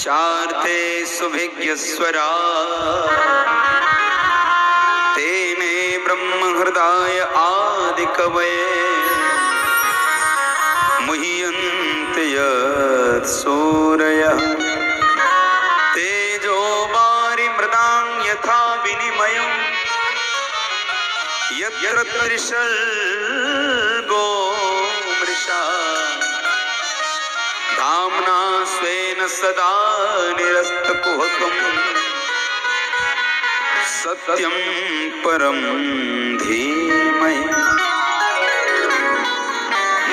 चार्थे सुभिज्ञस्वरा तेने ब्रह्म हृदय आदि कवये मुह्यन्ते यत् सूरयः तेजो वारिमृतां यथा विनिमयं यत्र त्रिशर्गो मृषा धाम्ना स्वेन सदा निरस्तकुहकं सत्यं परं धीमहि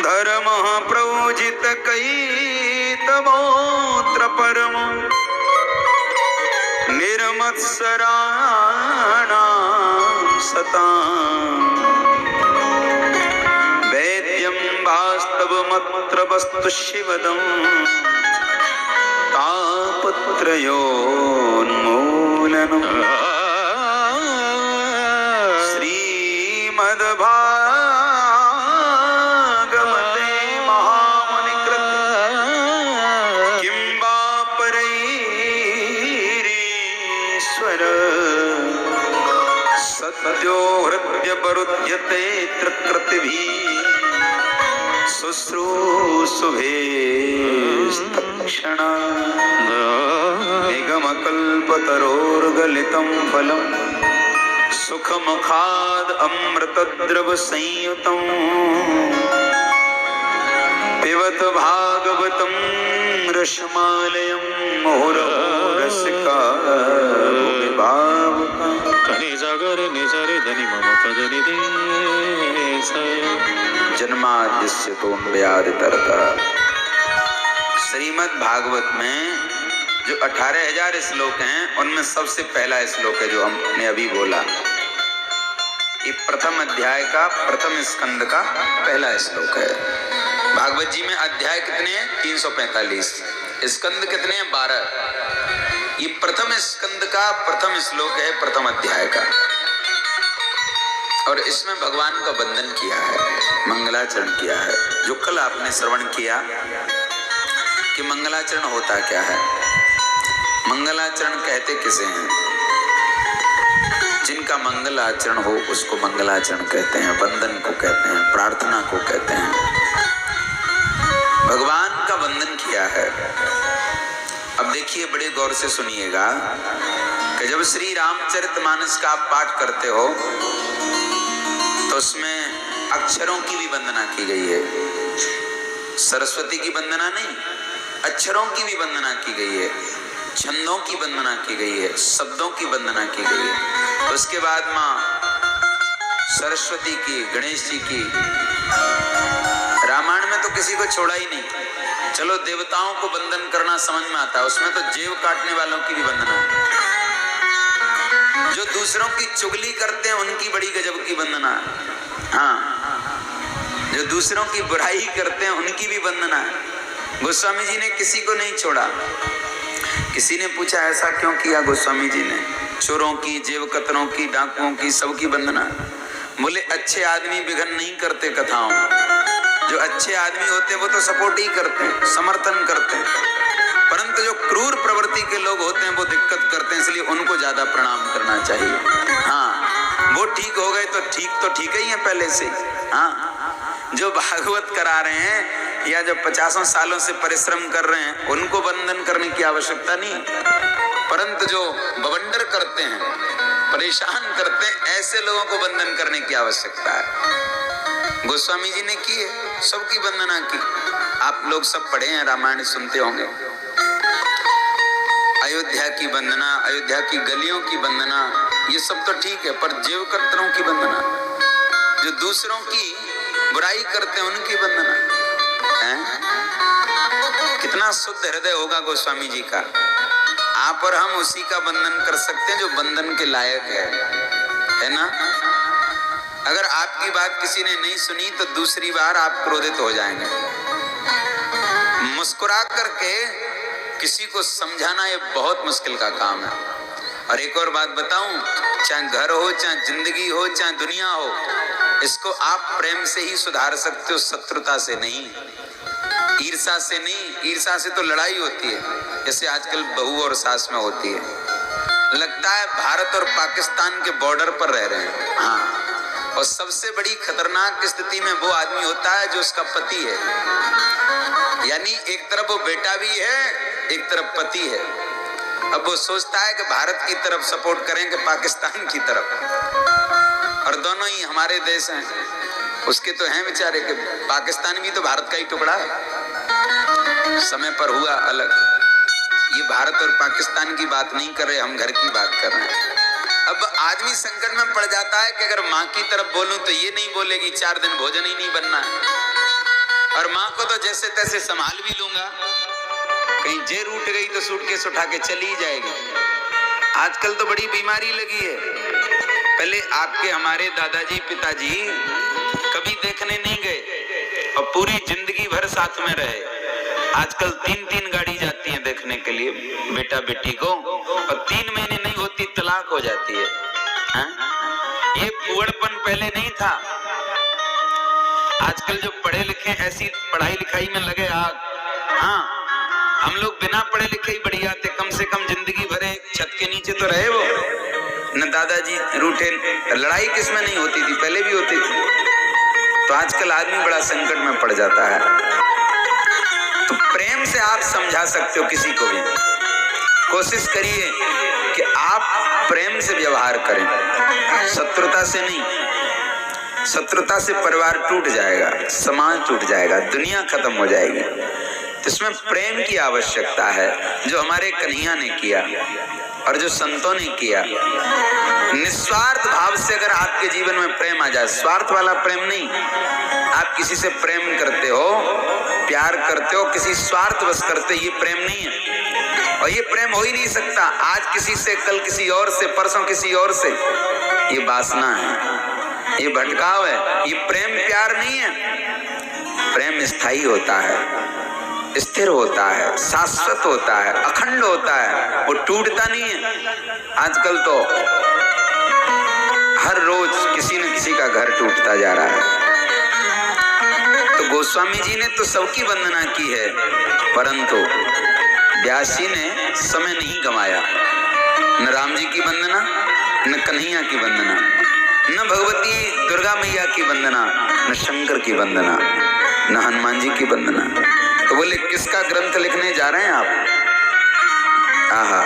धर्मः प्रोजितकैतमोऽत्र परमो निर्मत्सराणां सताम् वेद्यं वास्तवमत्र वस्तु शिवदं तापत्रयोन्मूलनम् श्रीमद्भागवते महामुनिकृत किं वा परैरीश्वर सत्यो हृद्यवरुध्यते त्रिकृतिभिः शुश्रूषुभेस्तक्षणा निगमकल्पतरोर्गलितं फलं सुखमुखाद् अमृतद्रवसंयुतं पिबत भागवतं रसमालयं मुहुरमुहुः रसिका भावुकाः जन्माद्यस्य तोन्मयादितरतः। श्रीमद् भागवत में जो 18,000 श्लोक हैं उनमें सबसे पहला श्लोक है जो हमने अभी बोला। ये प्रथम अध्याय का प्रथम स्कंद का पहला श्लोक है। भागवत जी में अध्याय कितने हैं? 345। स्कंद कितने हैं? 12। ये प्रथम स्कंद का प्रथम श्लोक है प्रथम अध्याय का, और इसमें भगवान का वंदन किया है, मंगलाचरण किया है। जो कल आपने श्रवण किया कि मंगलाचरण होता क्या है। मंगलाचरण कहते किसे हैं? जिनका मंगलाचरण हो उसको मंगलाचरण कहते हैं, वंदन को कहते हैं, प्रार्थना को कहते हैं। भगवान का वंदन किया है। अब देखिए, बड़े गौर से सुनिएगा कि जब श्री रामचरितमानस का आप पाठ करते हो तो उसमें अक्षरों की भी वंदना की गई है। सरस्वती की वंदना नहीं, अक्षरों की भी वंदना की गई है, छंदों की वंदना की गई है, शब्दों की वंदना की गई है। उसके बाद माँ सरस्वती की, गणेश जी की, रामायण में तो किसी को छोड़ा ही नहीं। चलो देवताओं को वंदन करना समझ में आता है, उसमें तो जेव काटने वालों की भी वंदना, जो दूसरों की चुगली करते हैं उनकी बड़ी गजब की वंदना। हाँ, जो दूसरों की बुराई करते हैं उनकी भी वंदना है। गोस्वामी जी ने किसी को नहीं छोड़ा। किसी ने पूछा ऐसा क्यों किया गोस्वामी जी ने? चोरों की, जेवकतरों की, डाकुओं की, सबकी वंदना। बोले अच्छे आदमी विघन नहीं करते कथाओं, जो अच्छे आदमी होते हैं वो तो सपोर्ट ही करते हैं, समर्थन करते हैं, परंतु जो क्रूर प्रवृत्ति के लोग होते हैं वो दिक्कत करते हैं, इसलिए उनको ज्यादा प्रणाम करना चाहिए। हाँ, वो ठीक हो गए तो ठीक ही है पहले से। हाँ, जो भागवत करा रहे हैं या जो 50 सालों से परिश्रम कर रहे हैं उनको वंदन करने की आवश्यकता नहीं, परंतु जो बवंडर करते हैं, परेशान करते हैं, ऐसे लोगों को वंदन करने की आवश्यकता है। गोस्वामी जी ने की है, सबकी वंदना की। आप लोग सब पढ़े हैं, रामायण सुनते होंगे। अयोध्या की वंदना, अयोध्या की गलियों की वंदना, ये सब तो ठीक है, पर जेवकतरों की वंदना, जो दूसरों की बुराई करते हैं उनकी वंदना है। कितना शुद्ध हृदय होगा गोस्वामी जी का। आप और हम उसी का वंदन कर सकते हैं जो वंदन के लायक है ना। अगर आपकी बात किसी ने नहीं सुनी तो दूसरी बार आप क्रोधित हो जाएंगे। मुस्कुरा करके किसी को समझाना ये बहुत मुश्किल का काम है। और एक और बात बताऊं, चाहे घर हो, चाहे जिंदगी हो, चाहे दुनिया हो, इसको आप प्रेम से ही सुधार सकते हो, शत्रुता से नहीं। ईर्षा से नहीं, ईर्षा से तो लड़ाई होती है, जैसे आजकल बहू और सास में होती है। लगता है भारत और पाकिस्तान के बॉर्डर पर रह रहे हैं। हाँ, और सबसे बड़ी खतरनाक स्थिति में वो आदमी होता है जो उसका पति है, यानी एक तरफ वो बेटा भी है, एक तरफ पति है। अब वो सोचता है कि भारत की तरफ सपोर्ट करें कि पाकिस्तान की तरफ, और दोनों ही हमारे देश हैं। उसके तो हैं बेचारे कि पाकिस्तान भी तो भारत का ही टुकड़ा है, समय पर हुआ अलग। ये भारत और पाकिस्तान की बात नहीं कर रहे, हम घर की बात कर रहे हैं। अब आदमी संकट में पड़ जाता है कि अगर माँ की तरफ बोलूं तो ये नहीं बोलेगी 4 दिन भोजन ही नहीं बनना है, और माँ को तो जैसे तैसे संभाल भी लूंगा, कहीं जेर उठ गई तो सूटकेस उठा के चली जाएगी। आजकल तो बड़ी बीमारी लगी है। पहले आपके हमारे दादाजी पिताजी कभी देखने नहीं गए और पूरी जिंदगी भर साथ में रहे। आजकल 3-3 गाड़ी जाती है देखने के लिए बेटा बेटी को, और 3 महीने नहीं होती तलाक हो जाती है। ये पुअड़पन पहले नहीं था। आजकल जो पढ़े लिखे ऐसी पढ़ाई लिखाई में लगे आग। हाँ, हम लोग बिना पढ़े लिखे ही बढ़िया थे, कम से कम जिंदगी भर एक छत के नीचे तो रहे वो। न दादाजी रूठे, लड़ाई किसमें नहीं होती थी, पहले भी होती थी। तो आजकल आदमी बड़ा संकट में पड़ जाता है। तो प्रेम से आप समझा सकते हो किसी को भी। कोशिश करिए कि आप प्रेम से व्यवहार करें, शत्रुता से नहीं। शत्रुता से परिवार टूट जाएगा, समाज टूट जाएगा, दुनिया खत्म हो जाएगी। तो इसमें प्रेम की आवश्यकता है, जो हमारे कन्हैया ने किया और जो संतों ने किया। निस्वार्थ भाव से अगर आपके जीवन में प्रेम आ जाए, स्वार्थ वाला प्रेम नहीं, आप किसी से प्रेम करते हो, प्यार करते हो, किसी स्वार्थवश करते, ये प्रेम नहीं है। और ये प्रेम हो ही नहीं सकता। आज किसी से, कल किसी और से, परसों किसी और से, ये वासना है, ये भटकाव है। ये प्रेम प्यार नहीं है। प्रेम स्थायी होता है, स्थिर होता है, शाश्वत होता है, अखंड होता है, वो टूटता नहीं है। आजकल तो हर रोज किसी न किसी का घर टूटता जा रहा है। तो गोस्वामी जी ने तो सबकी वंदना की है, परंतु व्यास जी ने समय नहीं गंवाया। न राम जी की वंदना, न कन्हैया की वंदना, न भगवती दुर्गा मैया की वंदना, न शंकर की वंदना, न हनुमान जी की वंदना। तो बोले किसका ग्रंथ लिखने जा रहे हैं आप? आहा,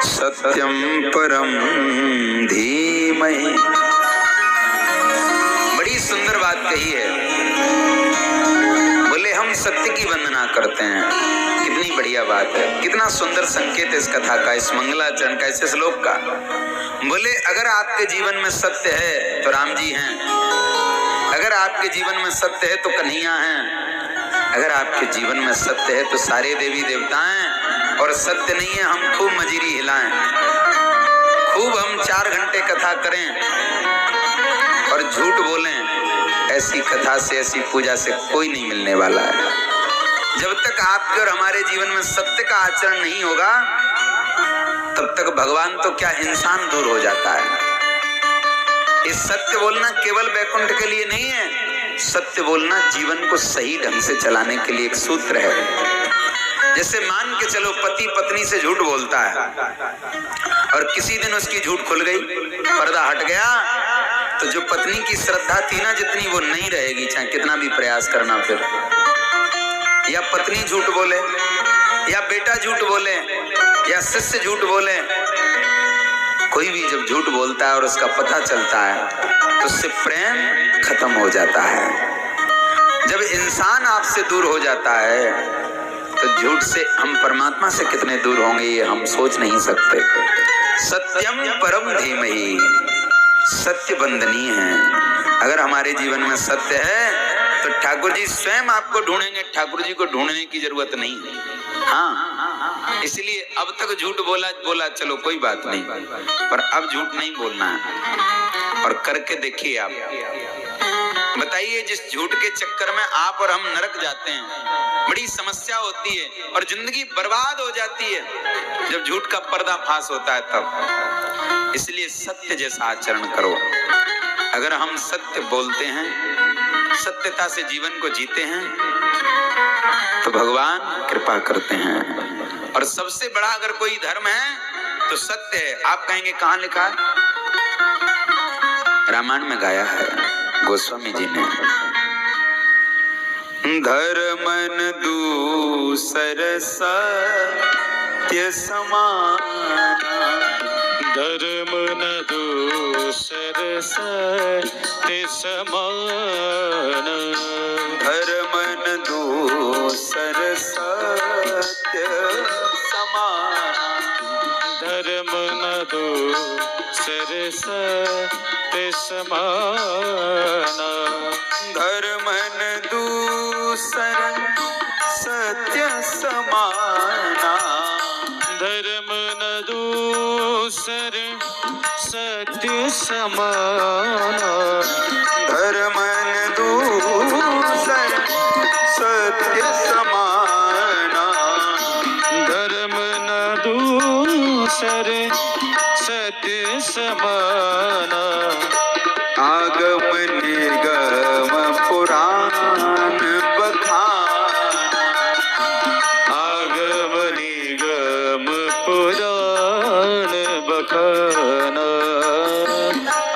सत्यम परम धीमहि। बड़ी सुंदर बात कही है। बोले हम सत्य की वंदना करते हैं। कितनी बढ़िया बात है, कितना सुंदर संकेत इस कथा का, इस मंगलाचरण का, इस श्लोक का। बोले अगर आपके जीवन में सत्य है तो राम जी हैं, अगर आपके जीवन में सत्य है तो कन्हैया हैं, अगर आपके जीवन में सत्य है तो सारे देवी देवता हैं, और सत्य नहीं है हम खूब मजीरी हिलाएं, खूब हम 4 घंटे कथा करें और झूठ बोलें, ऐसी कथा से, ऐसी पूजा से कोई नहीं मिलने वाला है। जब तक आपके और हमारे जीवन में सत्य का आचरण नहीं होगा, तब तक भगवान तो क्या इंसान दूर हो जाता है। ये सत्य बोलना केवल वैकुंठ के लिए नहीं है, सत्य बोलना जीवन को सही ढंग से चलाने के लिए एक सूत्र है। जैसे मान के चलो पति पत्नी से झूठ बोलता है और किसी दिन उसकी झूठ खुल गई, पर्दा हट गया, तो जो पत्नी की श्रद्धा थी ना जितनी, वो नहीं रहेगी, चाहे कितना भी प्रयास करना। फिर या पत्नी झूठ बोले, या बेटा झूठ बोले, या शिष्य झूठ बोले, कोई भी जब झूठ बोलता है और उसका पता चलता है तो उससे प्रेम खत्म हो जाता है। जब इंसान आपसे दूर हो जाता है तो झूठ से हम परमात्मा से कितने दूर होंगे ये हम सोच नहीं सकते। सत्यम परम धीमहि, सत्य वंदनीय है। अगर हमारे जीवन में सत्य है तो ठाकुर जी स्वयं आपको ढूंढेंगे, ठाकुर जी को ढूंढने की जरूरत नहीं है। हाँ, इसलिए अब तक झूठ बोला चलो कोई बात नहीं, पर अब झूठ नहीं बोलना है। और करके देखिए आप, बताइए जिस झूठ के चक्कर में आप और हम नरक जाते हैं, बड़ी समस्या होती है और जिंदगी बर्बाद हो जाती है जब झूठ का पर्दाफाश होता है तब। इसलिए सत्य जैसा आचरण करो। अगर हम सत्य बोलते हैं सत्यता से जीवन को जीते हैं तो भगवान कृपा करते हैं। और सबसे बड़ा अगर कोई धर्म है तो सत्य है। आप कहेंगे कहाँ लिखा है? रामायण में गाया है गोस्वामी जी ने। धर्मन दूसर सत्य समाना, धर्म न दूसर सत्य समान, धर्म न दूसर सत्य समान, धर्म न दूसर सत्य समान, धर्म न दूसर सत्य समाना, धर्म न दूसर सत्य समान, धर्म न दूसर सत्य समाना, धर्म न दूसर सत्य समान, आगम निर्गम पुराण बखान, आगम निगम पुराण बखान,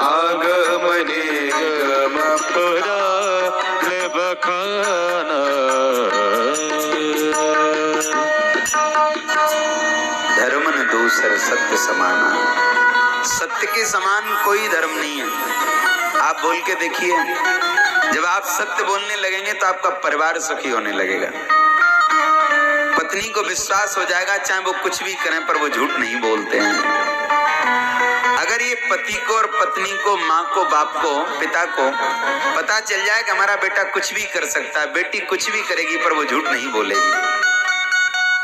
आगम निर्गम पुराण बखान, धर्म न दूसर सत्य समाना। सत्य के समान कोई धर्म नहीं है। आप बोल के देखिए, जब आप सत्य बोलने लगेंगे तो आपका परिवार सुखी होने लगेगा। पत्नी को विश्वास हो जाएगा चाहे वो कुछ भी करें पर वो झूठ नहीं बोलते हैं। अगर ये पति को और पत्नी को, माँ को, बाप को, पिता को पता चल जाए कि हमारा बेटा कुछ भी कर सकता है, बेटी कुछ भी करेगी पर वो झूठ नहीं बोलेगी,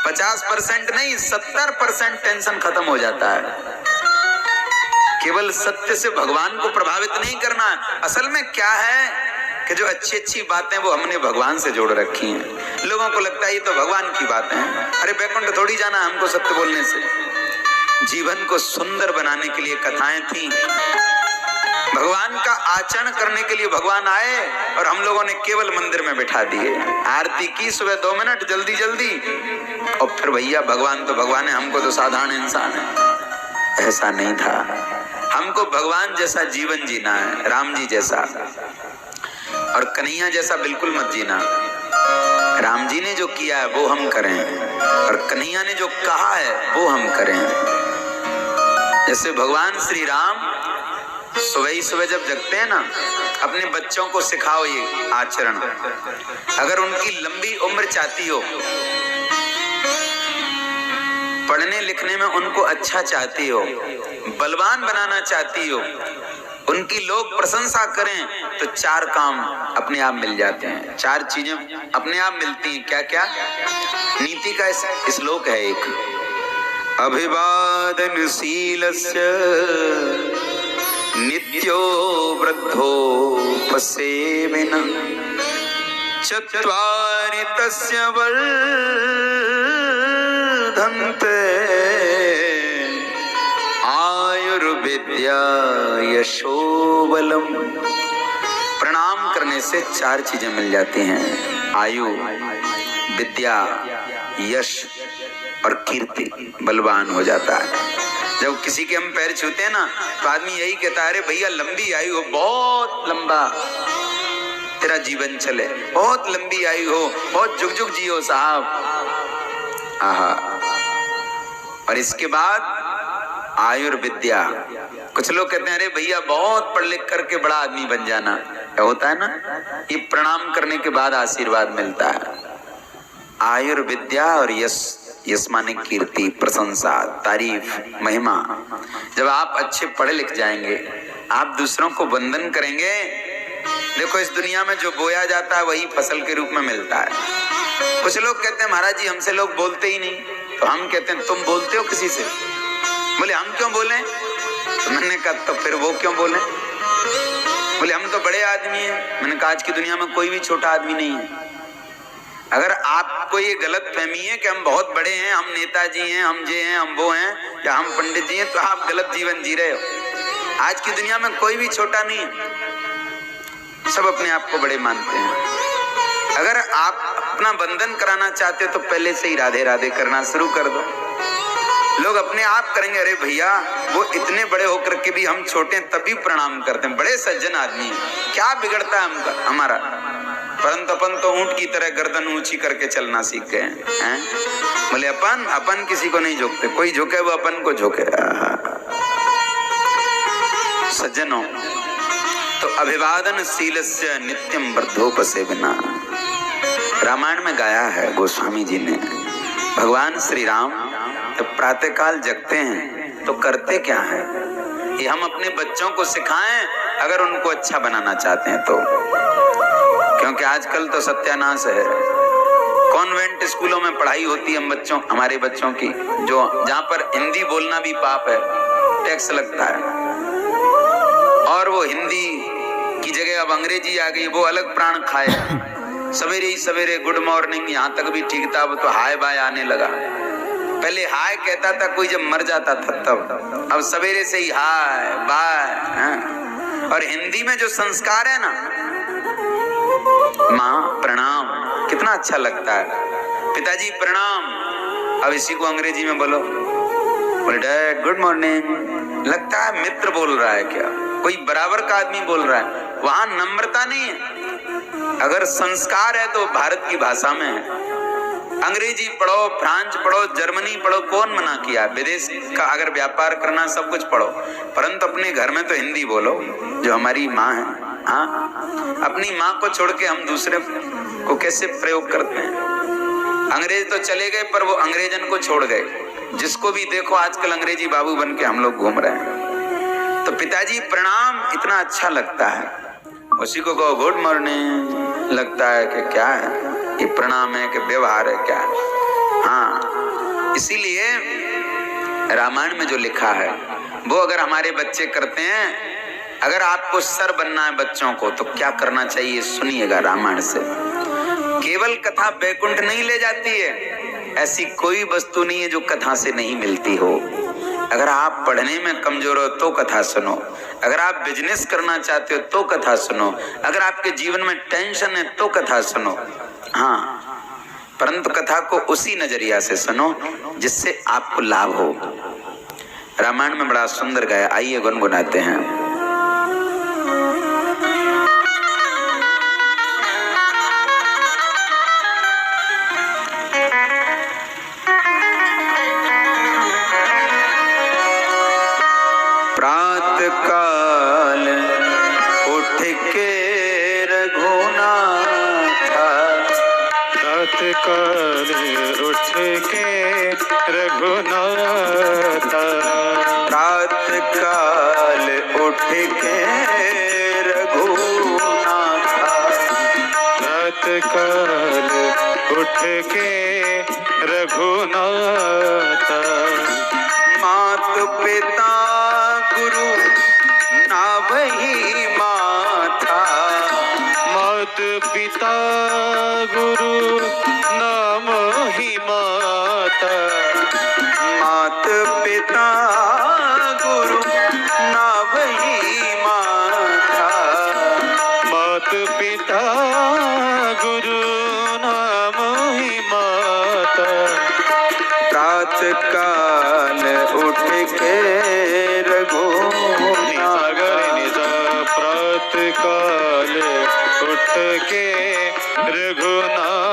50% नहीं 70% टेंशन खत्म हो जाता है। केवल सत्य से भगवान को प्रभावित नहीं करना। असल में क्या है कि जो अच्छी अच्छी बातें वो हमने भगवान से जोड़ रखी हैं। लोगों को लगता है ये तो भगवान की बातें हैं, अरे वैकुंठ थोड़ी जाना हमको सत्य बोलने से। जीवन को सुंदर बनाने के लिए कथाएं थी, भगवान का आचरण करने के लिए भगवान आए और हम लोगों ने केवल मंदिर में बैठा दिए। आरती की सुबह 2 मिनट जल्दी जल्दी और फिर भैया भगवान तो भगवान है, हमको तो साधारण इंसान है। ऐसा नहीं था। हमको भगवान जैसा जीवन जीना है, राम जी जैसा, और कन्हैया जैसा बिल्कुल मत जीना। राम जी ने जो किया है वो हम करें और कन्हैया ने जो कहा है वो हम करें। जैसे भगवान श्री राम सुबह ही सुबह जब जगते हैं ना, अपने बच्चों को सिखाओ ये आचरण। अगर उनकी लंबी उम्र चाहती हो, पढ़ने लिखने में उनको अच्छा चाहती हो, बलवान बनाना चाहती हो, उनकी लोग प्रशंसा करें, तो 4 काम अपने आप मिल जाते हैं। 4 चीजें अपने आप मिलती हैं। क्या क्या? नीति का श्लोक है एक, अभिवादनशीलस्य नित्यो वृद्धोपसेविनः चत्वारि तस्य वर्धन्ते आयुर्विद्या यशोबलम। प्रणाम करने से 4 चीजें मिल जाती हैं, आयु, विद्या, यश और कीर्ति। बलवान हो जाता है। जब किसी के हम पैर छूते हैं ना तो आदमी यही कहता है, अरे भैया लंबी आयु हो, बहुत लंबा तेरा जीवन चले, बहुत लंबी आयु हो, बहुत जुग जुग जियो साहब। आहा। और इसके बाद आयुर्विद्या। कुछ लोग कहते हैं, अरे भैया बहुत पढ़ लिख करके बड़ा आदमी बन जाना। क्या होता है ना, ये प्रणाम करने के बाद आशीर्वाद मिलता है। आयुर्विद्या और यश, यश माने कीर्ति, प्रशंसा, तारीफ, महिमा। जब आप अच्छे पढ़े लिख जाएंगे, आप दूसरों को वंदन करेंगे। देखो इस दुनिया में जो बोया जाता है वही फसल के रूप में मिलता है। कुछ लोग कहते हैं महाराज जी हमसे लोग बोलते ही नहीं, तो हम कहते हैं तुम बोलते हो किसी से? बोले हम क्यों बोले? तो मैंने कहा तो फिर वो क्यों बोले? बोले हम तो बड़े आदमी हैं। मैंने कहा आज की दुनिया में कोई भी छोटा आदमी नहीं है। अगर आपको ये गलत फहमी है कि हम बहुत बड़े हैं, हम नेताजी हैं, हम ये हैं, हम वो हैं, या हम पंडित जी हैं, तो आप गलत जीवन जी रहे हो। आज की दुनिया में कोई भी छोटा नहीं है, सब अपने आप को बड़े मानते हैं। अगर आप अपना बंधन कराना चाहते हो तो पहले से ही राधे राधे करना शुरू कर दो। लोग अपने आप करेंगे, अरे भैया वो इतने बड़े होकर के भी हम छोटे हैं तभी प्रणाम करते हैं, बड़े सज्जन आदमी हैं, क्या बिगड़ता है हमारा। परंतु अपन तो ऊंट की तरह गर्दन ऊंची करके चलना सीख गए हैं। बोले अपन किसी को नहीं झोंकते, कोई झोंके वो अपन को झोंके। सज्जनों, तो अभिवादन शीलस्य नित्यम वर्धोपसेवना, रामायण में गाया है गोस्वामी जी ने। भगवान श्री राम तो प्रातःकाल जगते हैं तो करते क्या है, ये हम अपने बच्चों को सिखाएं अगर उनको अच्छा बनाना चाहते हैं तो। क्योंकि आजकल तो सत्यानाश है। कॉन्वेंट स्कूलों में पढ़ाई होती है हमारे बच्चों की, जो जहाँ पर हिंदी बोलना भी पाप है, टैक्स लगता है। और वो हिंदी की जगह अब अंग्रेजी आ गई, वो अलग प्राण खाए। सवेरे ही सवेरे गुड मॉर्निंग यहाँ तक भी ठीक था, वो तो हाय बाय आने लगा। पहले हाय कहता था कोई जब मर जाता था तब, अब सवेरे से ही हाय बाय। और हिंदी में जो संस्कार है ना, माँ प्रणाम, कितना अच्छा लगता है। पिताजी प्रणाम, अब इसी को अंग्रेजी में बोलो, बोले डैड गुड मॉर्निंग, लगता है मित्र बोल रहा है क्या, कोई बराबर का आदमी बोल रहा है। वहां नम्रता नहीं है। अगर संस्कार है तो भारत की भाषा में है। अंग्रेजी पढ़ो, फ्रांस पढ़ो, जर्मनी पढ़ो, कौन मना किया। विदेश का अगर व्यापार करना सब कुछ पढ़ो, परंतु अपने घर में तो हिंदी बोलो, जो हमारी माँ है। हाँ, अपनी माँ को छोड़ के हम दूसरे को कैसे प्रयोग करते हैं। अंग्रेज तो चले गए पर वो अंग्रेजन को छोड़ गए। जिसको भी देखो आजकल अंग्रेजी बाबू बन के हम लोग घूम रहे हैं। तो पिताजी प्रणाम इतना अच्छा लगता है, उसी को कहो गुड मॉर्निंग, लगता है कि क्या है ये, प्रणाम है कि व्यवहार है क्या। हाँ, इसीलिए रामायण में जो लिखा है वो अगर हमारे बच्चे करते हैं, अगर आपको सर बनना है बच्चों को तो क्या करना चाहिए सुनिएगा रामायण से। केवल कथा बैकुंठ नहीं ले जाती है, ऐसी कोई वस्तु नहीं है जो कथा से नहीं मिलती हो। अगर आप पढ़ने में कमजोर हो तो कथा सुनो, अगर आप बिजनेस करना चाहते हो तो कथा सुनो, अगर आपके जीवन में टेंशन है तो कथा सुनो। हाँ, परंतु कथा को उसी नजरिया से सुनो जिससे आपको लाभ हो। रामायण में बड़ा सुंदर गाया, आइए गुनगुनाते हैं। प्रातःकाल उठ के रघुनाथ, प्रातःकाल उठ के रघुनाथ, प्रातःकाल उठ के रघुनाथ, प्रातःकाल उठ के रघुनाथ, मात पिता गुरु ना वही माथा, मात पिता गुरु नाम ही माता, मात पिता गुरु ना वही माथा, मात पिता गुरु नाम ही माता, प्रातःकाल उठ के रघुनाथ, प्रातःकाल उठ के रघुनाथ।